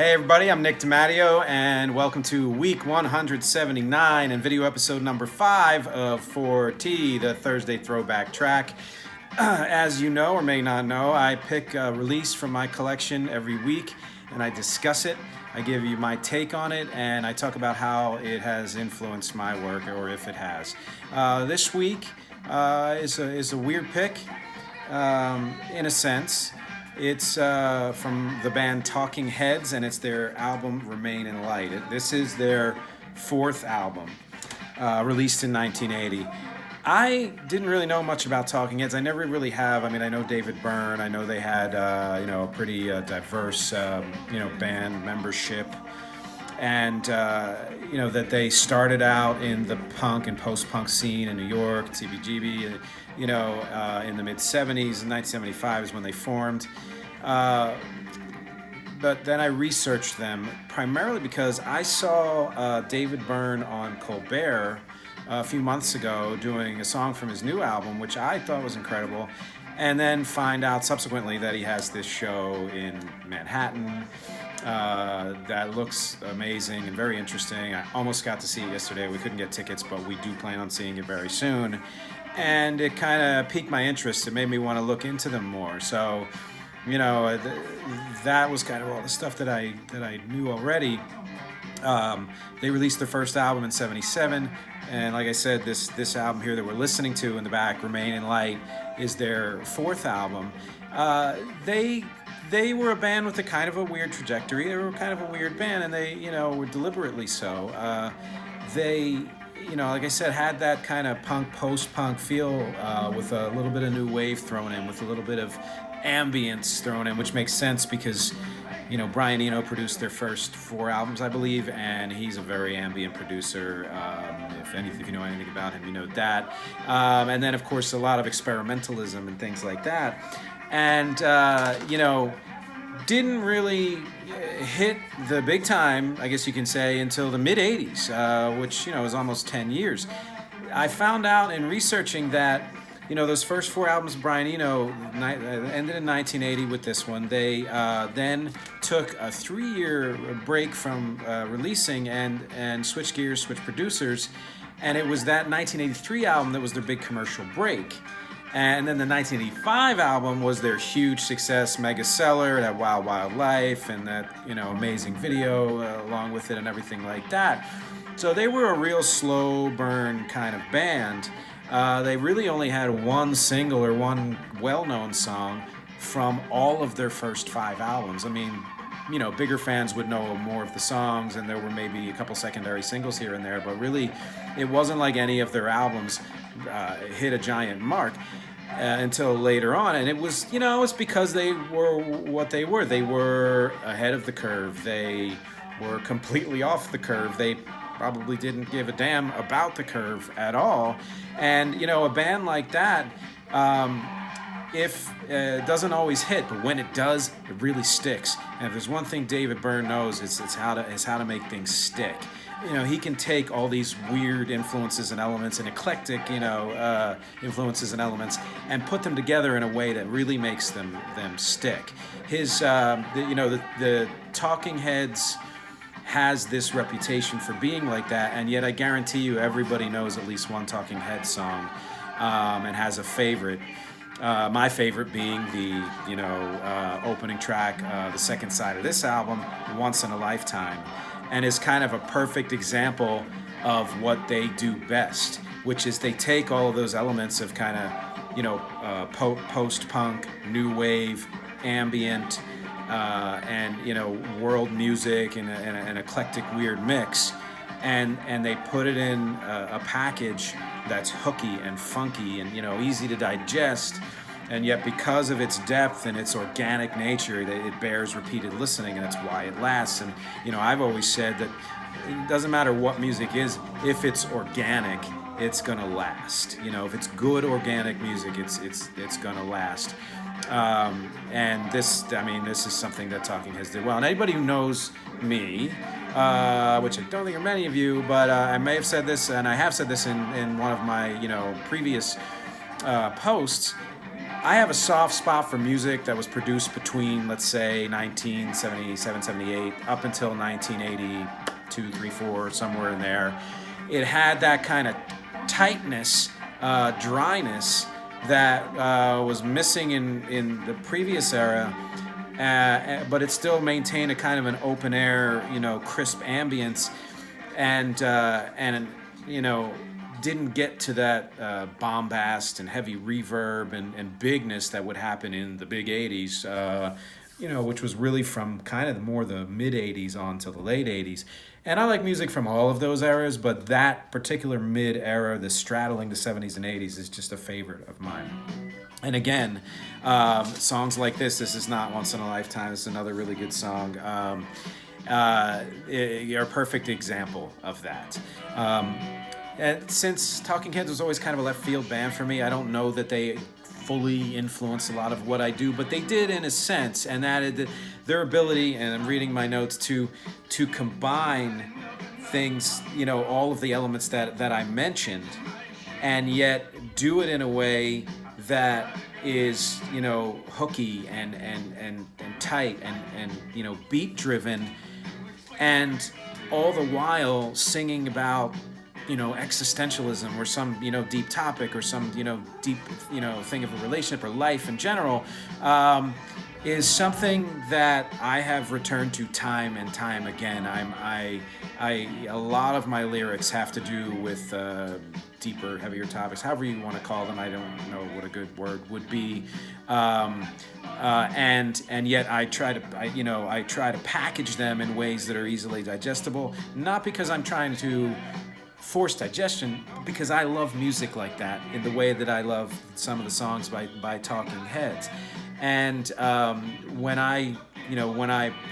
Hey everybody, I'm Nick DiMatteo, and welcome to week 179 and video episode number 5 of 4T, the Thursday throwback track. As you know or may not know, I pick a release from my collection every week and I discuss it. I give you my take on it and I talk about how it has influenced my work, or if it has. This week is a weird pick in a sense. It's from the band Talking Heads, and it's their album Remain in Light. This is their 4th album, released in 1980. I didn't really know much about Talking Heads. I never really have. I mean, I know David Byrne. I know they had a pretty diverse band membership, and that they started out in the punk and post-punk scene in New York, CBGB. In the mid-70s, 1975 is when they formed. But then I researched them primarily because I saw David Byrne on Colbert a few months ago doing a song from his new album, which I thought was incredible, and then find out subsequently that he has this show in Manhattan that looks amazing and very interesting. I almost got to see it yesterday. We couldn't get tickets, but we do plan on seeing it very soon. And it kind of piqued my interest. It made me want to look into them more. So, that was kind of all the stuff that I knew already. They released their first album in '77, and like I said, this album here that we're listening to in the back, Remain in Light, is their 4th album. They were a band with a kind of a weird trajectory. They were kind of a weird band, and they were deliberately so. Like I said, had that kind of punk, post-punk feel with a little bit of new wave thrown in, with a little bit of ambience thrown in, which makes sense because, Brian Eno produced their first 4 albums, I believe, and he's a very ambient producer. If you know anything about him, you know that. And then, of course, a lot of experimentalism and things like that. And, didn't really hit the big time, I guess you can say, until the mid-'80s, which, is almost 10 years. I found out in researching that, those first 4 albums of Brian Eno ended in 1980 with this one. They then took a 3-year break from releasing and switched gears, switched producers, and it was that 1983 album that was their big commercial break. And then the 1985 album was their huge success, mega seller, that Wild Wild Life, and that, amazing video along with it and everything like that. So they were a real slow burn kind of band. They really only had one single or one well-known song from all of their first 5 albums. I mean, bigger fans would know more of the songs, and there were maybe a couple secondary singles here and there, but really it wasn't like any of their albums hit a giant mark until later on. And it was, it's because they were what they were. They were ahead of the curve. They were completely off the curve. They probably didn't give a damn about the curve at all. And, a band like that, if it doesn't always hit, but when it does, it really sticks. And if there's one thing David Byrne knows, it's how to make things stick. He can take all these weird influences and elements and eclectic, influences and elements, and put them together in a way that really makes them stick. His, the Talking Heads has this reputation for being like that, and yet I guarantee you everybody knows at least one Talking Heads song, and has a favorite. My favorite being the, opening track, the second side of this album, Once in a Lifetime, and is kind of a perfect example of what they do best, which is they take all of those elements of kind of, post-punk, new wave, ambient, and, world music and an eclectic weird mix, and they put it in a package that's hooky and funky and, easy to digest. And yet because of its depth and its organic nature, it bears repeated listening, and that's why it lasts. And, I've always said that it doesn't matter what music is, if it's organic, it's gonna last. If it's good organic music, it's gonna last. And this is something that Talking Heads did well. And anybody who knows me, which I don't think are many of you, but I may have said this, and I have said this in one of my, previous posts. I have a soft spot for music that was produced between, let's say, 1977, 78, up until 1982, 3, 4, somewhere in there. It had that kind of tightness, dryness that was missing in the previous era, but it still maintained a kind of an open air, crisp ambience, and didn't get to that bombast and heavy reverb and bigness that would happen in the big 80s, which was really from kind of more the mid 80s on to the late 80s. And I like music from all of those eras, but that particular mid era, the straddling the 70s and 80s, is just a favorite of mine. And again, songs like this is not Once in a Lifetime. This is another really good song. You're a perfect example of that. And since Talking Heads was always kind of a left field band for me, I don't know that they fully influenced a lot of what I do, but they did in a sense, and that is their ability, and I'm reading my notes, to combine things, all of the elements that I mentioned, and yet do it in a way that is, hooky and tight and beat driven, and all the while singing about existentialism or some deep topic or some deep thing of a relationship or life in general, is something that I have returned to time and time again. A lot of my lyrics have to do with deeper, heavier topics, however you want to call them. I don't know what a good word would be, and yet I try to package them in ways that are easily digestible. Not because I'm trying to forced digestion, because I love music like that in the way that I love some of the songs by Talking Heads. And when I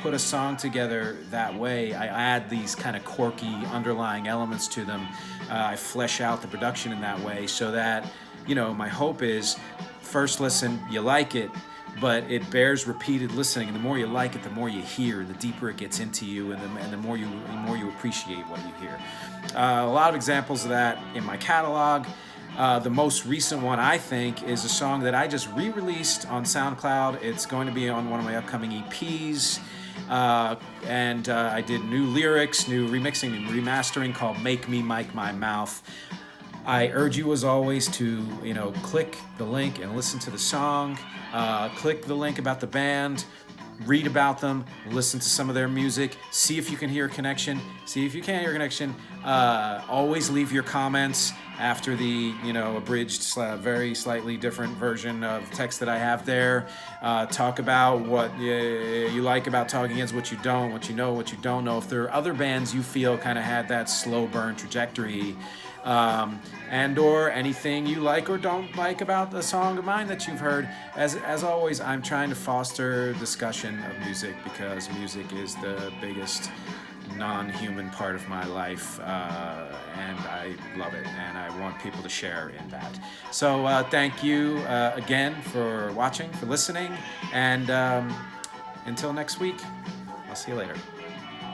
put a song together that way, I add these kind of quirky underlying elements to them. I flesh out the production in that way so that, my hope is, first listen, you like it, but it bears repeated listening. And the more you like it, the more you hear, the deeper it gets into you, and the more you appreciate what you hear. A lot of examples of that in my catalog. The most recent one, I think, is a song that I just re-released on SoundCloud. It's going to be on one of my upcoming EPs. And I did new lyrics, new remixing and remastering called Make Me Mic My Mouth. I urge you, as always, to click the link and listen to the song. Click the link about the band, read about them, listen to some of their music, see if you can hear a connection. See if you can't hear a connection. Always leave your comments after the abridged, very slightly different version of the text that I have there. Talk about what you like about Talking Heads, what you don't, what you know, what you don't know. If there are other bands you feel kind of had that slow burn trajectory, and or anything you like or don't like about the song of mine that you've heard. As always, I'm trying to foster discussion of music, because music is the biggest non-human part of my life, and I love it, and I want people to share in that. So thank you again for watching, for listening, and until next week, I'll see you later.